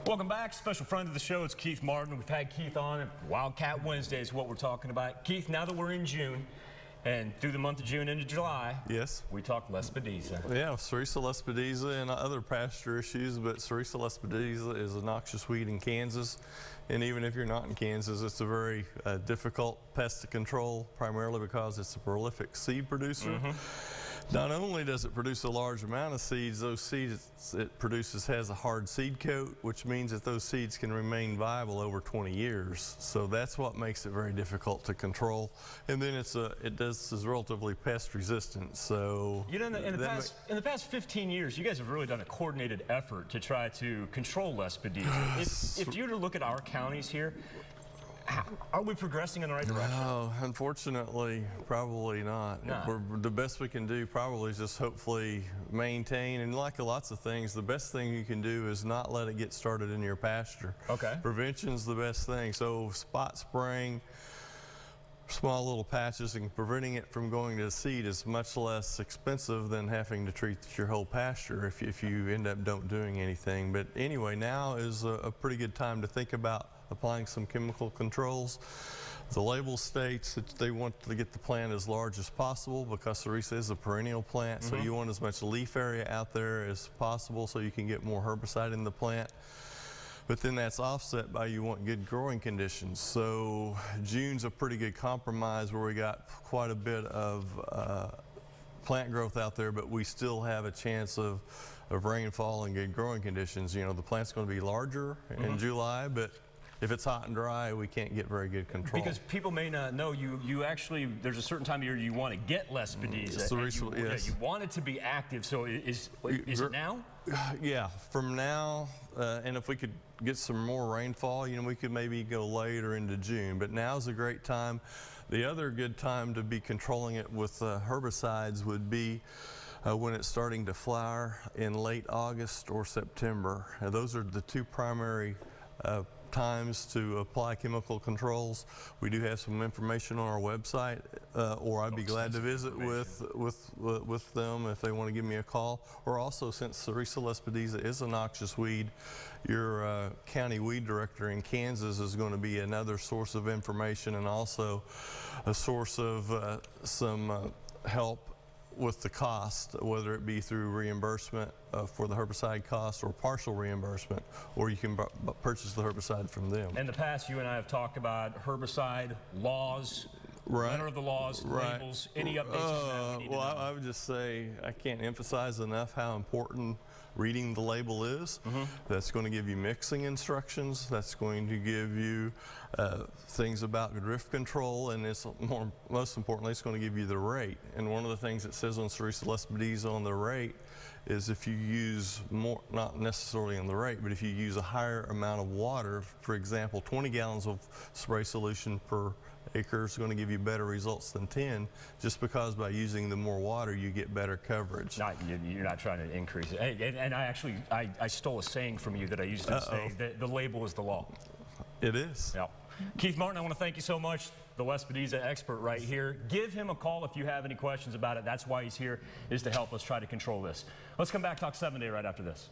Welcome back. Special friend of the show, it's Keith Martin. We've had Keith on. Wildcat Wednesday is what we're talking about. Keith, now that we're in June, and through the month of June into July, yes, we talk Lespedeza. Yeah, Sericea lespedeza and other pasture issues, but Sericea lespedeza is a noxious weed in Kansas. And even if you're not in Kansas, it's a very difficult pest to control, primarily because it's a prolific seed producer. Not only does it produce a large amount of seeds, those seeds it produces has a hard seed coat, which means that those seeds can remain viable over 20 years. So that's what makes it very difficult to control. And then is relatively pest resistant. So you know, in the past 15 years, you guys have really done a coordinated effort to try to control Lespedeza. If you were to look at our counties here, are we progressing in the right direction? No, unfortunately, probably not. No. The best we can do probably is just hopefully maintain, and like lots of things, the best thing you can do is not let it get started in your pasture. Okay. Prevention's the best thing. So spot spraying, small little patches, and preventing it from going to seed is much less expensive than having to treat your whole pasture if you end up don't doing anything. But anyway, now is a pretty good time to think about applying some chemical controls. The label states that they want to get the plant as large as possible because Sericea is a perennial plant, so you want as much leaf area out there as possible so you can get more herbicide in the plant. But then that's offset by you want good growing conditions. So June's a pretty good compromise where we got quite a bit of plant growth out there, but we still have a chance of rainfall and good growing conditions. You know, the plant's going to be larger in July, but if it's hot and dry, we can't get very good control. Because people may not know, you actually, there's a certain time of year you want to get Lespedeza. Yes. You want it to be active, so is it now? Yeah, from now, and if we could get some more rainfall, you know, we could maybe go later into June, but now's a great time. The other good time to be controlling it with herbicides would be when it's starting to flower in late August or September. Those are the two primary times to apply chemical controls. We do have some information on our website, or I'd be glad to visit with them if they want to give me a call. Or also, since Sericea lespedeza is a noxious weed, your county weed director in Kansas is going to be another source of information and also a source of some help with the cost, whether it be through reimbursement for the herbicide cost or partial reimbursement, or you can purchase the herbicide from them. In the past, you and I have talked about herbicide laws, letter of the laws, labels, any updates on that? Well, I would just say I can't emphasize enough how important reading the label is. That's going to give you mixing instructions. That's going to give you things about drift control, and it's most importantly, it's going to give you the rate. And one of the things it says on Sericea lespedeza on the rate is if you use more, not necessarily on the rate, but if you use a higher amount of water, for example, 20 gallons of spray solution per acre is going to give you better results than 10, just because by using the more water you get better coverage. You're not trying to increase it. And I stole a saying from you that I used to say, the label is the law. It is. Yeah. Keith Martin, I want to thank you so much, the Lespedeza expert right here. Give him a call if you have any questions about it. That's why he's here, is to help us try to control this. Let's come back, talk 7 Day right after this.